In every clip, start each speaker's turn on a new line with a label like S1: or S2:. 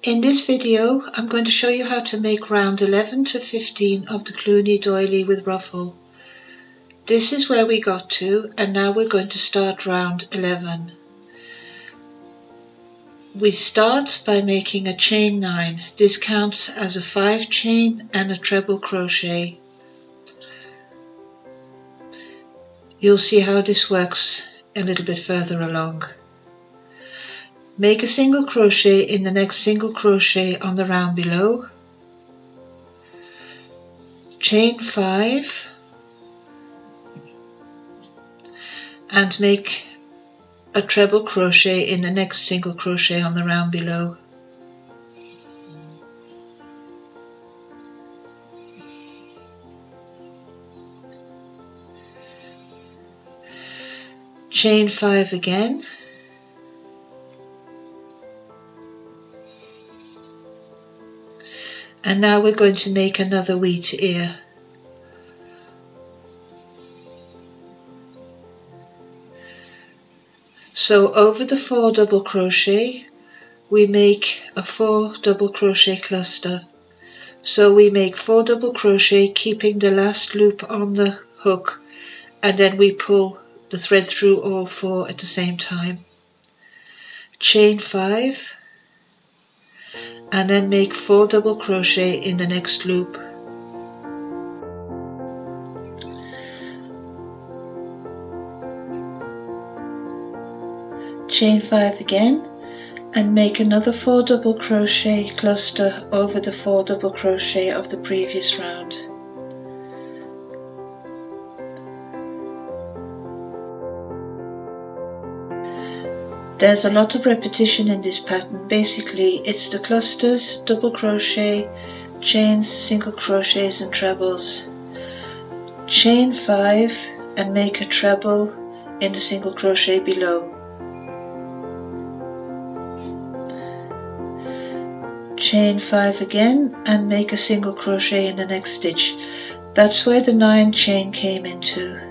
S1: In this video I'm going to show you how to make round 11 to 15 of the Cluny Doily with Ruffle. This is where we got to, and now we're going to start round 11. We start by making a chain 9. This counts as a 5 chain and a treble crochet. You'll see how this works a little bit further along. Make a single crochet in the next single crochet on the round below, chain 5 and make a treble crochet in the next single crochet on the round below. Chain 5 again, and now we're going to make another wheat ear. So over the 4 double crochet we make a 4 double crochet cluster. So we make 4 double crochet, keeping the last loop on the hook, and then we pull the thread through all 4 at the same time. Chain 5 and then make 4 double crochet in the next loop. Chain 5 again and make another 4 double crochet cluster over the 4 double crochet of the previous round. There's a lot of repetition in this pattern. Basically it's the clusters, double crochet, chains, single crochets and trebles. Chain 5 and make a treble in the single crochet below. Chain 5 again and make a single crochet in the next stitch. That's where the 9 chain came into.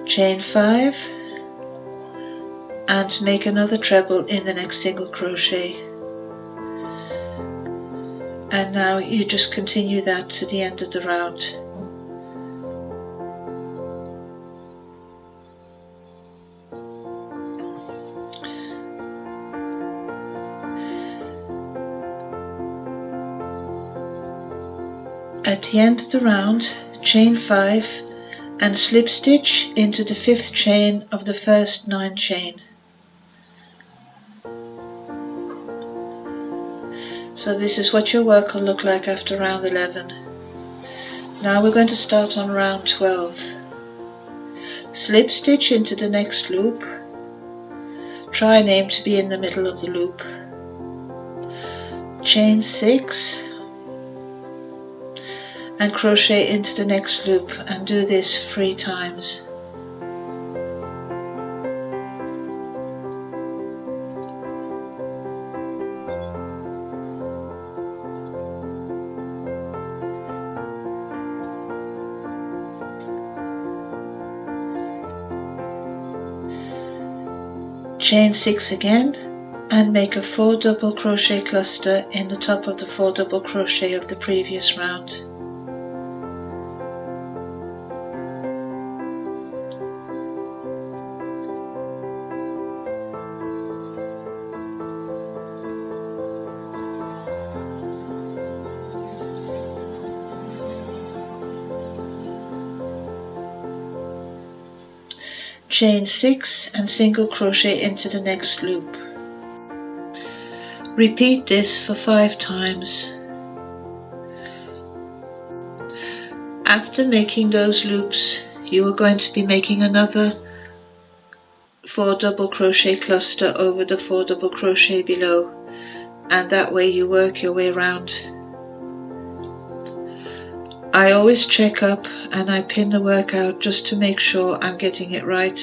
S1: Chain 5 and make another treble in the next single crochet, and now you just continue that to the end of the round. At the end of the round, chain 5 and slip stitch into the 5th chain of the first 9 chain. So this is what your work will look like after round 11. Now we're going to start on round 12. Slip stitch into the next loop. Try and aim to be in the middle of the loop. Chain 6 and crochet into the next loop, and do this 3 times. Chain 6 again and make a 4 double crochet cluster in the top of the 4 double crochet of the previous round. Chain 6 and single crochet into the next loop. Repeat this for 5 times. After making those loops, you are going to be making another 4 double crochet cluster over the 4 double crochet below, and that way you work your way around. I always check up and I pin the work out just to make sure I'm getting it right,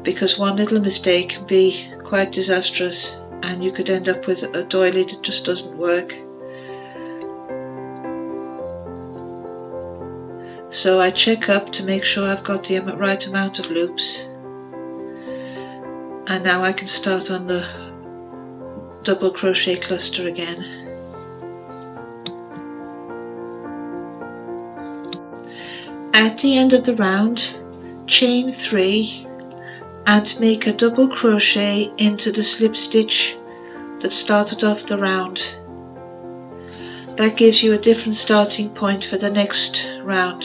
S1: because one little mistake can be quite disastrous and you could end up with a doily that just doesn't work. So I check up to make sure I've got the right amount of loops, and now I can start on the double crochet cluster again. At the end of the round, chain 3 and make a double crochet into the slip stitch that started off the round. That gives you a different starting point for the next round.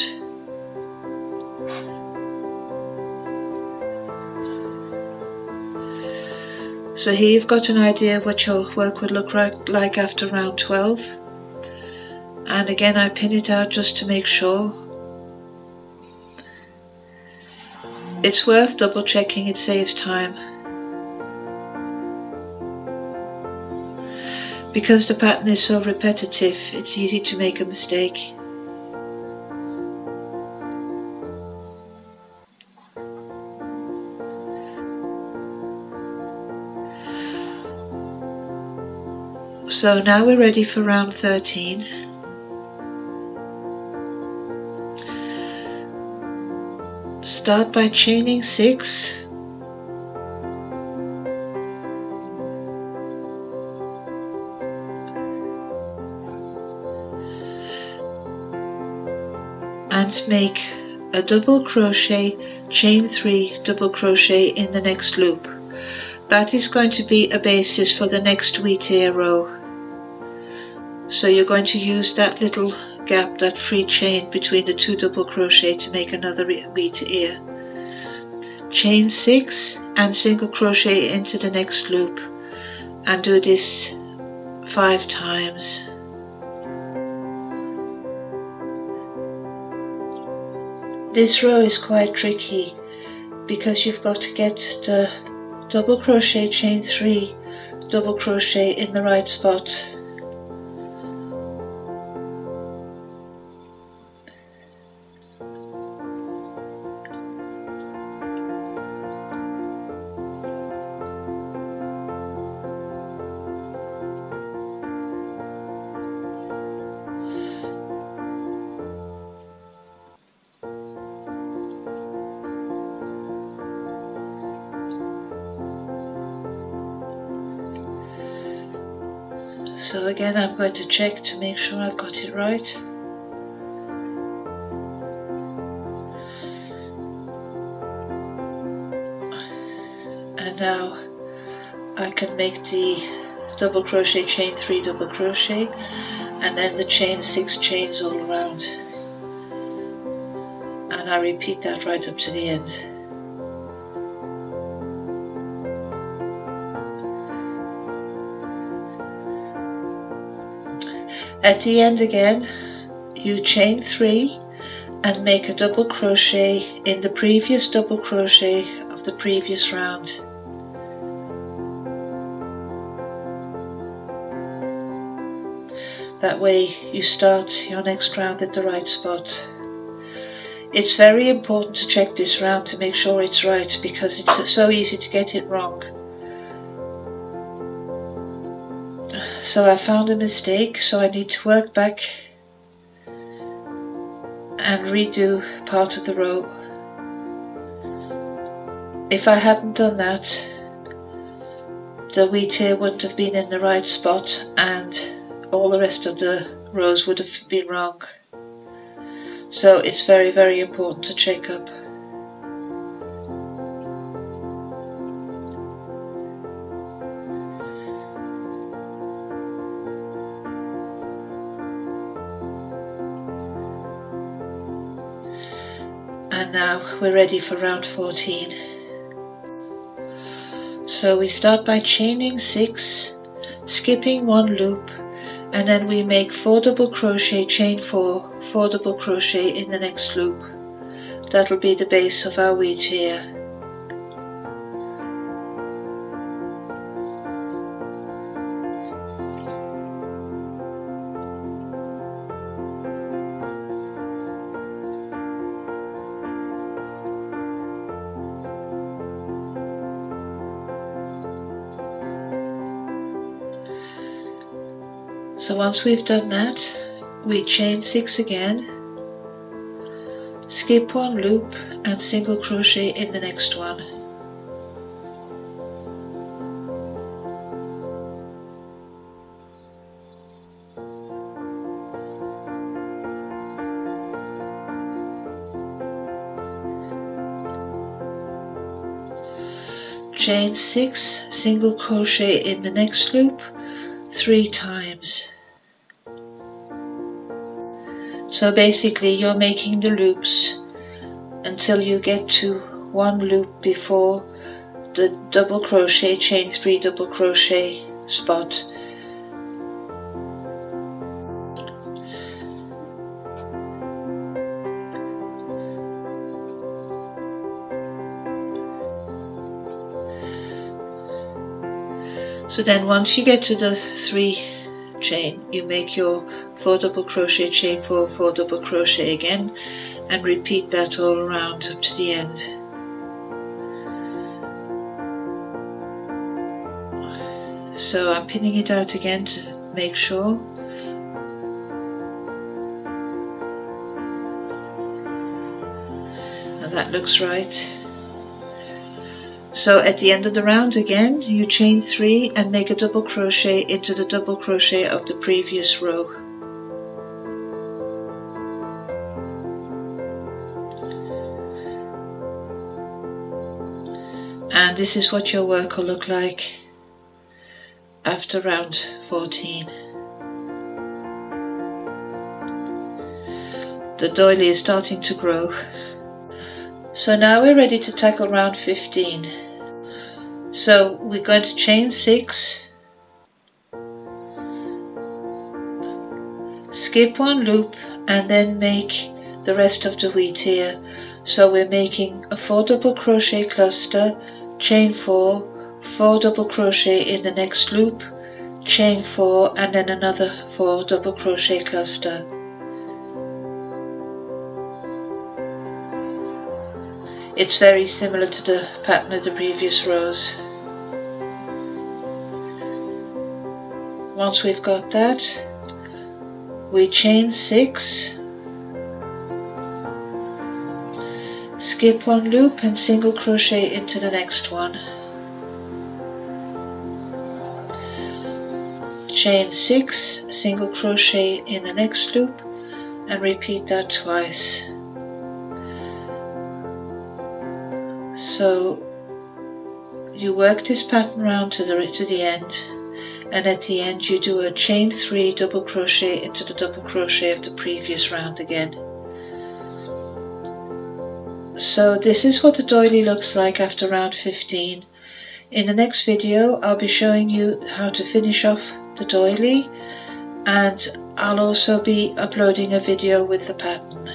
S1: So here you've got an idea what your work would look like after round 12. And again I pin it out just to make sure. It's worth double checking, it saves time. Because the pattern is so repetitive, it's easy to make a mistake. So now we're ready for round 13. Start by chaining 6. And make a double crochet, chain 3, double crochet in the next loop. That is going to be a basis for the next wheat ear row. So you're going to use that little gap, that free chain between the 2 double crochet to make another wheat ear. Chain 6 and single crochet into the next loop and do this 5 times. This row is quite tricky because you've got to get the double crochet, chain 3, double crochet in the right spot. So again I'm going to check to make sure I've got it right. And now I can make the double crochet, chain 3, double crochet, and then the chain 6 chains all around. And I repeat that right up to the end. At the end again, you chain 3 and make a double crochet in the previous double crochet of the previous round. That way you start your next round at the right spot. It's very important to check this round to make sure it's right because it's so easy to get it wrong. So I found a mistake, so I need to work back and redo part of the row. If I hadn't done that, the wheat ear wouldn't have been in the right spot and all the rest of the rows would have been wrong. So it's very, very important to check up. And now we're ready for round 14. So we start by chaining 6, skipping 1 loop, and then we make 4 double crochet, chain 4, 4 double crochet in the next loop. That'll be the base of our wheat ear. So once we've done that, we chain 6 again, skip 1 loop and single crochet in the next one. chain 6 single crochet in the next loop 3 times. So basically you're making the loops until you get to one loop before the double crochet, chain 3 double crochet spot. So then once you get to the 3 chain, you make your 4 double crochet, chain 4, 4 double crochet again, and repeat that all around up to the end. So I'm pinning it out again to make sure. And that looks right. So at the end of the round again, you chain 3 and make a double crochet into the double crochet of the previous row. And this is what your work will look like after round 14. The doily is starting to grow. So now we're ready to tackle round 15. So we're going to chain 6, skip 1 loop, and then make the rest of the wheat here. So we're making a 4 double crochet cluster, chain 4, 4 double crochet in the next loop, chain 4, and then another 4 double crochet cluster. It's very similar to the pattern of the previous rows. Once we've got that, we chain 6, skip 1 loop and single crochet into the next one, chain 6, single crochet in the next loop, and repeat that twice. So you work this pattern round to the end, and at the end you do a chain 3 double crochet into the double crochet of the previous round again. So this is what the doily looks like after round 15. In the next video I'll be showing you how to finish off the doily, and I'll also be uploading a video with the pattern.